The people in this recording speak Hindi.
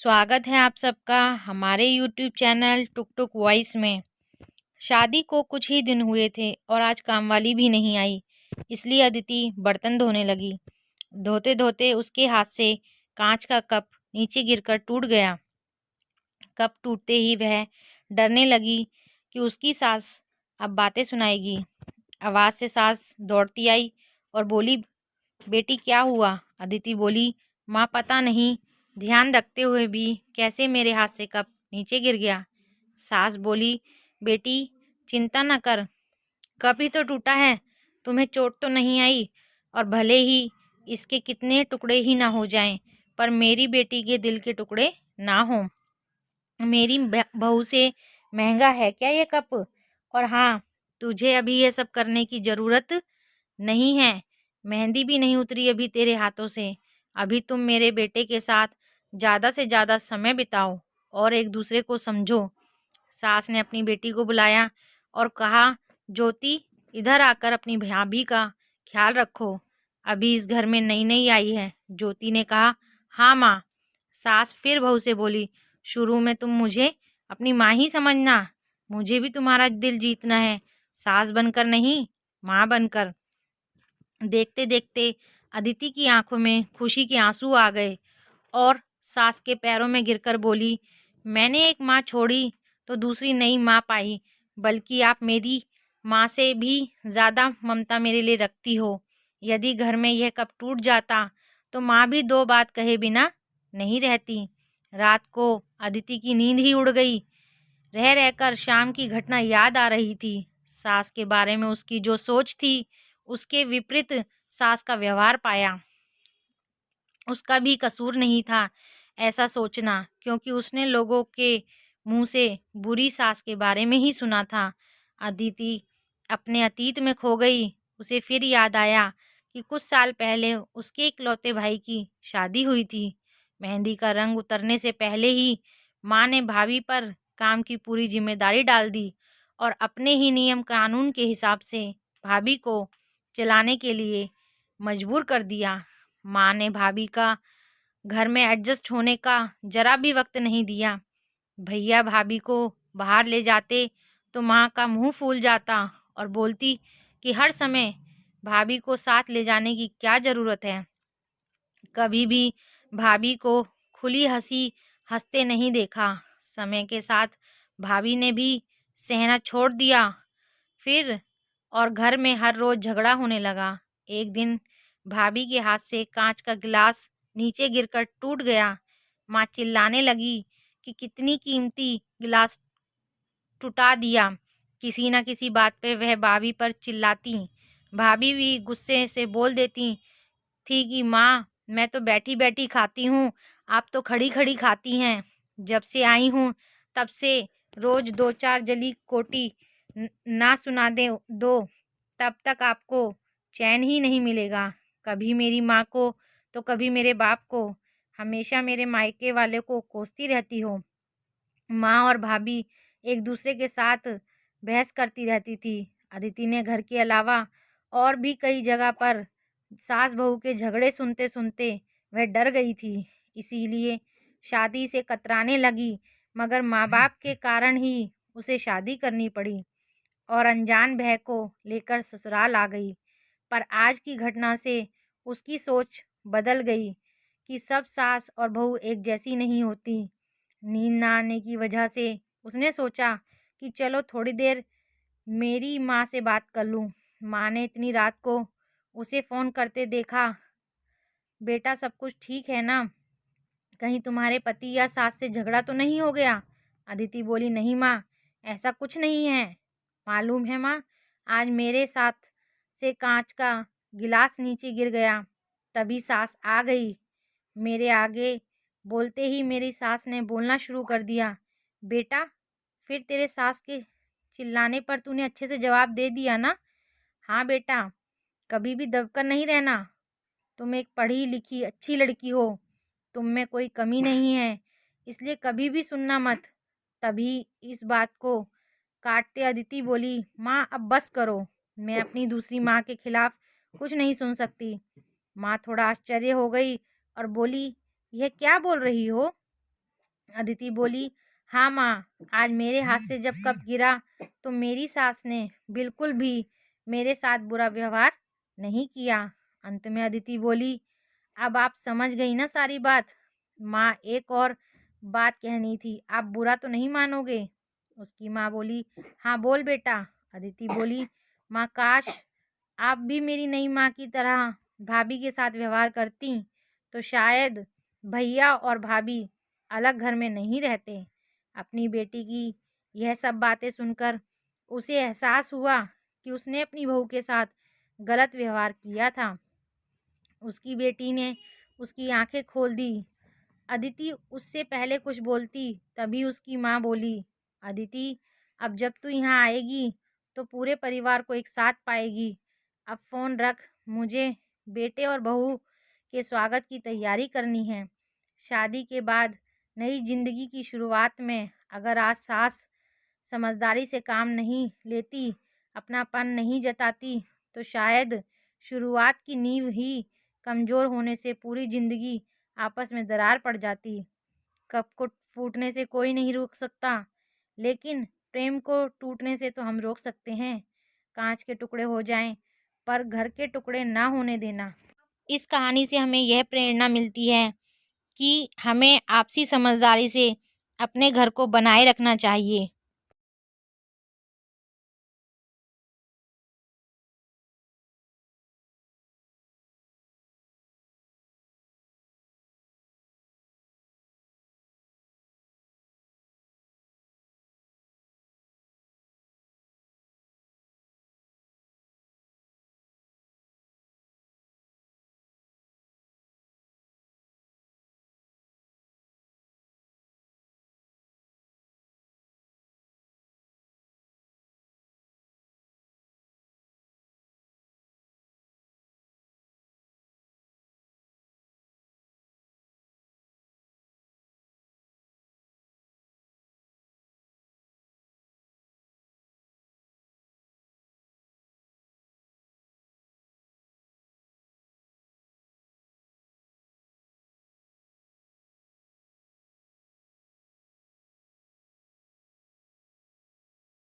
स्वागत है आप सबका हमारे YouTube चैनल टुक टुक वॉइस में। शादी को कुछ ही दिन हुए थे और आज कामवाली भी नहीं आई, इसलिए अदिति बर्तन धोने लगी। धोते धोते उसके हाथ से कांच का कप नीचे गिरकर टूट गया। कप टूटते ही वह डरने लगी कि उसकी सास अब बातें सुनाएगी। आवाज़ से सास दौड़ती आई और बोली, बेटी क्या हुआ? अदिति बोली, माँ पता नहीं, ध्यान रखते हुए भी कैसे मेरे हाथ से कप नीचे गिर गया। सास बोली, बेटी चिंता न कर, कप ही तो टूटा है, तुम्हें चोट तो नहीं आई। और भले ही इसके कितने टुकड़े ही ना हो जाएं, पर मेरी बेटी के दिल के टुकड़े ना हों। मेरी बहू से महंगा है क्या ये कप? और हाँ, तुझे अभी ये सब करने की ज़रूरत नहीं है। मेहंदी भी नहीं उतरी अभी तेरे हाथों से। अभी तुम मेरे बेटे के साथ ज़्यादा से ज़्यादा समय बिताओ और एक दूसरे को समझो। सास ने अपनी बेटी को बुलाया और कहा, ज्योति इधर आकर अपनी भाभी का ख्याल रखो, अभी इस घर में नई नई आई है। ज्योति ने कहा, हाँ माँ। सास फिर बहू से बोली, शुरू में तुम मुझे अपनी माँ ही समझना, मुझे भी तुम्हारा दिल जीतना है, सास बनकर नहीं, माँ बनकर। देखते देखते अदिति की आंखों में खुशी के आंसू आ गए और सास के पैरों में गिरकर बोली, मैंने एक माँ छोड़ी तो दूसरी नई माँ पाई, बल्कि आप मेरी माँ से भी ज़्यादा ममता मेरे लिए रखती हो। यदि घर में यह कप टूट जाता तो माँ भी दो बात कहे बिना नहीं रहती। रात को अदिति की नींद ही उड़ गई। रह रहकर शाम की घटना याद आ रही थी। सास के बारे में उसकी जो सोच थी, उसके विपरीत सास का व्यवहार पाया। उसका भी कसूर नहीं था ऐसा सोचना, क्योंकि उसने लोगों के मुंह से बुरी सास के बारे में ही सुना था। अदिति अपने अतीत में खो गई। उसे फिर याद आया कि कुछ साल पहले उसके इकलौते भाई की शादी हुई थी। मेहंदी का रंग उतरने से पहले ही माँ ने भाभी पर काम की पूरी जिम्मेदारी डाल दी और अपने ही नियम कानून के हिसाब से भाभी को चलाने के लिए मजबूर कर दिया। माँ ने भाभी का घर में एडजस्ट होने का जरा भी वक्त नहीं दिया। भैया भाभी को बाहर ले जाते तो माँ का मुंह फूल जाता और बोलती कि हर समय भाभी को साथ ले जाने की क्या ज़रूरत है। कभी भी भाभी को खुली हंसी हंसते नहीं देखा। समय के साथ भाभी ने भी सहना छोड़ दिया फिर, और घर में हर रोज़ झगड़ा होने लगा। एक दिन भाभी के हाथ से कांच का गिलास नीचे गिरकर टूट गया। माँ चिल्लाने लगी कि कितनी कीमती गिलास टुटा दिया। किसी न किसी बात पे वह भाभी पर चिल्लाती। भाभी भी गुस्से से बोल देती थी कि माँ, मैं तो बैठी बैठी खाती हूँ, आप तो खड़ी खड़ी खाती हैं। जब से आई हूँ तब से रोज दो चार जली कोटी ना सुना दे दो, तब तक आपको चैन ही नहीं मिलेगा। कभी मेरी माँ को तो कभी मेरे बाप को, हमेशा मेरे मायके वाले को कोसती रहती हो। माँ और भाभी एक दूसरे के साथ बहस करती रहती थी। अदिति ने घर के अलावा और भी कई जगह पर सास बहू के झगड़े सुनते सुनते वह डर गई थी, इसीलिए शादी से कतराने लगी। मगर माँ बाप के कारण ही उसे शादी करनी पड़ी और अनजान भय को लेकर ससुराल आ गई। पर आज की घटना से उसकी सोच बदल गई कि सब सास और बहू एक जैसी नहीं होती। नींद ना आने की वजह से उसने सोचा कि चलो थोड़ी देर मेरी माँ से बात कर लूँ। माँ ने इतनी रात को उसे फ़ोन करते देखा, बेटा सब कुछ ठीक है ना? कहीं तुम्हारे पति या सास से झगड़ा तो नहीं हो गया? अदिति बोली, नहीं माँ, ऐसा कुछ नहीं है। मालूम है माँ, आज मेरे साथ से कांच का गिलास नीचे गिर गया, तभी सास आ गई। मेरे आगे बोलते ही मेरी सास ने बोलना शुरू कर दिया, बेटा फिर तेरे सास के चिल्लाने पर तूने अच्छे से जवाब दे दिया ना? हाँ बेटा, कभी भी दबकर नहीं रहना। तुम एक पढ़ी लिखी अच्छी लड़की हो, तुम में कोई कमी नहीं है, इसलिए कभी भी सुनना मत। तभी इस बात को काटते अदिति बोली, माँ अब बस करो, मैं अपनी दूसरी माँ के खिलाफ कुछ नहीं सुन सकती। माँ थोड़ा आश्चर्य हो गई और बोली, यह क्या बोल रही हो? अदिति बोली, हाँ माँ, आज मेरे हाथ से जब कप गिरा तो मेरी सास ने बिल्कुल भी मेरे साथ बुरा व्यवहार नहीं किया। अंत में अदिति बोली, अब आप समझ गई ना सारी बात। माँ, एक और बात कहनी थी, आप बुरा तो नहीं मानोगे? उसकी माँ बोली, हाँ बोल बेटा। अदिति बोली, माँ, काश आप भी मेरी नई माँ की तरह भाभी के साथ व्यवहार करती तो शायद भैया और भाभी अलग घर में नहीं रहते। अपनी बेटी की यह सब बातें सुनकर उसे एहसास हुआ कि उसने अपनी बहू के साथ गलत व्यवहार किया था। उसकी बेटी ने उसकी आंखें खोल दी। अदिति उससे पहले कुछ बोलती तभी उसकी माँ बोली, अदिति, अब जब तू यहाँ आएगी तो पूरे परिवार को एक साथ पाएगी। अब फ़ोन रख, मुझे बेटे और बहू के स्वागत की तैयारी करनी है। शादी के बाद नई जिंदगी की शुरुआत में अगर आज सास समझदारी से काम नहीं लेती, अपनापन नहीं जताती, तो शायद शुरुआत की नींव ही कमज़ोर होने से पूरी ज़िंदगी आपस में दरार पड़ जाती। कप को फूटने से कोई नहीं रोक सकता, लेकिन प्रेम को टूटने से तो हम रोक सकते हैं। कांच के टुकड़े हो जाएं, पर घर के टुकड़े ना होने देना। इस कहानी से हमें यह प्रेरणा मिलती है कि हमें आपसी समझदारी से अपने घर को बनाए रखना चाहिए।